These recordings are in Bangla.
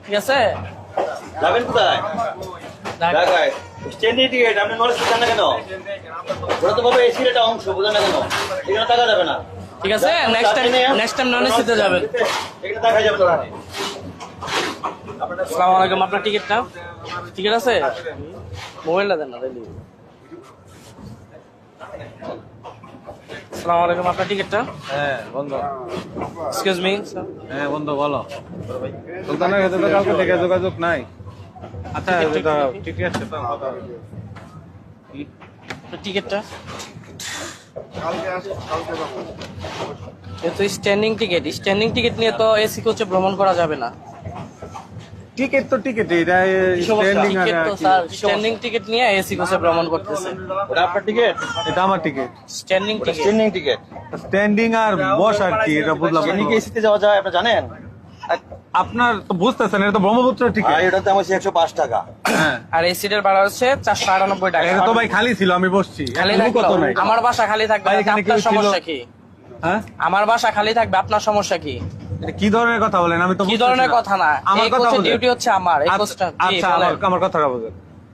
ঠিক আছে যাবেন কোথায়? ঢাকায়। স্ট্যান্ডিং টিকিট আপনি নলেজ জানেন না কেন? ওটা তো বাবা এসির একটা অংশ, বুঝেন না কেন? এখানে টাকা যাবে না। ঠিক আছে নেক্সট টাইম নন এসিতে যাবেন। এখানে টাকা যাবে না। আসসালামু আলাইকুম, আপনার টিকিটটা টিকিট আছে? মোবাইলটা দেন না দিলি। আসসালামু আলাইকুম, আপনার টিকিটটা? হ্যাঁ বন্ধ। এক্সকিউজ মি স্যার, হ্যাঁ বন্ধ, বলো। সুলতানের সাথে তো কালকে থেকে যোগাযোগ নাই। আচ্ছা এটা ঠিক আছে তো কথা হবে। আপনার টিকিটটা? এ তো স্ট্যান্ডিং টিকিট নিয়ে তো এসি কোচে ভ্রমণ করা যাবে না। টিকিট তো টিকিট, এটা স্ট্যান্ডিং টিকিট তো স্যার স্ট্যান্ডিং টিকিট নিয়ে এসি কোচে ভ্রমণ করতেছে। ওটা আপনার টিকিট? এটা আমার টিকিট। স্ট্যান্ডিং ওটা টিকিট। Standing ticket. স্ট্যান্ডিং আর বস আর কি, এটা বুঝলাম না। এমনি কি এসিতে যাওয়া যায় আপনি জানেন? আপনার তো বুঝতেছেন, এটা তো ব্রহ্মপুত্র টিকিট। আর এটার দাম হচ্ছে 105 টাকা। হ্যাঁ, আর এই সিটের ভাড়া হচ্ছে 498 টাকা। এটা তো ভাই খালি ছিল, আমি বসছি। খালি এখনো থাকলো? কত নাই। আমার বাসা খালি থাকবে, ভাই, তাতে এখানে আপনার কেউ ছিল? সমস্যা কি? হ্যাঁ, আমার বাসা খালি থাকবে, আপনার সমস্যা কি? এটা কি ধরনের কথা বলেন? আমি তো কি বুঝতেছি ধরনের না। কথা না, আমার এই কথা কোচের বলেন। ডিউটি হচ্ছে আমার, এই কোচটা। জি, আচ্ছা, বলেন। আমার কথাটা বলেন।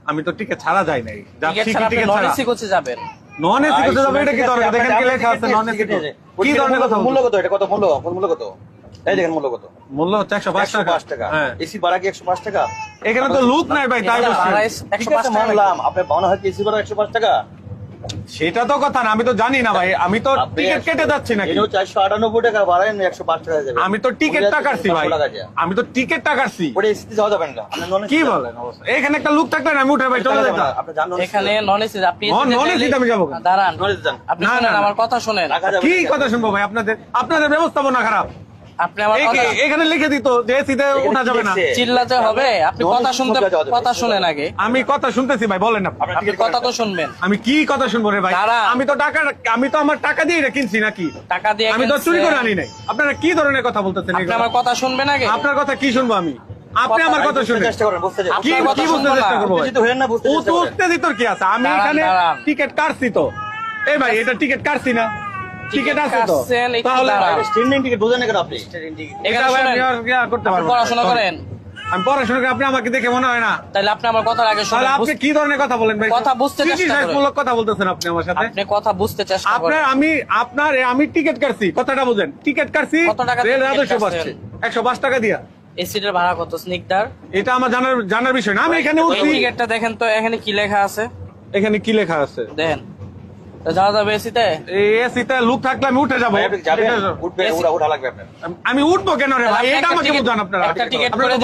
আমি তো টিকিট ছাড়া যাই নাই। টিকিট ছাড়া আপনি নন এসি কোচে যাবেন। নন এসি কোচে যাবে, এটা কি ধরনের? দেখেন কি লেখা আছে নন এসি। কি ধরনের কথা মূল্য বলছেন? কত? এটা কত মূল্য? মূল্য কত? এই দেখেন মূল্য কত? মূল্য হচ্ছে 105 টাকা। 105 টাকা। হ্যাঁ, এসি ভাড়া কি 105 টাকা? এখানে তো লুক নাই ভাই, তাই এটা বলছি। ভাড়া ঠিক 105 আছে টাকা। মানলাম, আপনার ভাড়া হয় কি এসি ভাড়া 105 টাকা? সেটা তো কথা না, আমি তো জানি না ভাই, আমি তো আপনি টিকিট কেটে যাচ্ছি নাকি? এটা 498 টাকা ভাড়া, 105 টাকা যাবে। আমি তো টিকিটটা কাটছি ভাই, 500 টাকা যায়। আমি তো টিকিটটা কাটছি। ওটা এসিতে যাওয়া যাবে না। আপনি নন কি বলেন অবস্থা? এখানে একটা লুক থাকলে না, আমি উঠে ভাই চলে যেতাম। আপনি জানেন এখানে নন এসি আপনি নন এসিতে আমি যাবো কেন? দাঁড়ান, নলেজ যান। আপনি না, শুনেন, না, আমার কথা শুনেন। টাকা যাবে কি না। কথা শুনবো ভাই? আপনাদের ব্যবস্থাপনা খারাপ। আপনি আমার কথা এখানে লিখে দিত যে এসিতে এখানে ওঠা কি যাবে না। লিখছে? চিল্লাতে হবে? আপনি নন কথা এসি শুনতে, কোচে যাওয়া যাবে। কথা শুনেন আগে। আমি কথা শুনতেছি ভাই, বলেন না। আপনার আপনি টিকিট কথা কত? তো শুনবেন। আমি কি কথা শুনবো রে ভাই? দাঁড়ান। আমি তো আমার টাকা দিয়ে এটা কিনছি নাকি? টাকা দিয়ে আমি তো চুরি করে কিনছেন। আনি নাই। আপনারা কি ধরনের কথা বলতেছেন? আপনি আমার কথা শুনবেন আগে। আপনার কথা কি শুনবো আমি? আপনি আমার কথা বুঝতে শুনেন। চেষ্টা করেন, বুঝতে চেষ্টা কি আপনার কথা কি বুঝতে শুনবো চেষ্টা না। করবো ভাই? উত্তেজিত হয়েন না, বুঝতে ও চেষ্টা তো করেন। উত্তেজিত কি আছে? আমি দাঁড়ান, এখানে দাঁড়ান। টিকিট কাটছি তো। এই ভাই, এটা টিকিট কাটছি না? টিকিট আছে তো? কাটছেন, একটু তাহলে দাঁড়ান। স্ট্যান্ডিং টিকিট বোঝেন না কেন আপনি? এখানে এটা ভাই শুনেন, আমি আর করতে আপনি পারবো না। পড়াশোনা করেন, আমি পড়াশোনা করে আপনি আমাকে দেখে মনে হয় না। তাহলে আপনি আমার কথার আগে তাহলে শুনেন। আপনি কি ধরনের কথা বলেন ভাই? কথা বুঝতে কি কি চেষ্টা করেন। সাইজমূলক কথা বলতেছেন আপনি আমার সাথে? আপনি কথা বুঝতে চেষ্টা করেন। আমি টিকিট কাটছি, কথাটা বুঝেন। টিকিট কাটছি, কত টাকা রেল টিকিট রাজস্ব কাটছেন? পাচ্ছে 105 টাকা দিয়া। এই সিটের ভাড়া কত স্নিগ্ধার? এটা আমার জানার বিষয় না। আমি এখানে ওই উঠছি। টিকিটটা দেখেন তো, এখানে কি লেখা আছে এখানে কি লেখা আছে? দেখেন। তো যাওয়া যাবে এসিতে? এই এসিতে লুক থাকলে আমি উঠে যাবো। ভাই, আপনি যাবেন, উঠবে, ওঠা লাগবে আপনার। আমি উঠবো কেন রে ভাই? এটা আমাকে বুঝান আপনারা। একটা টিকিট আপনারা করে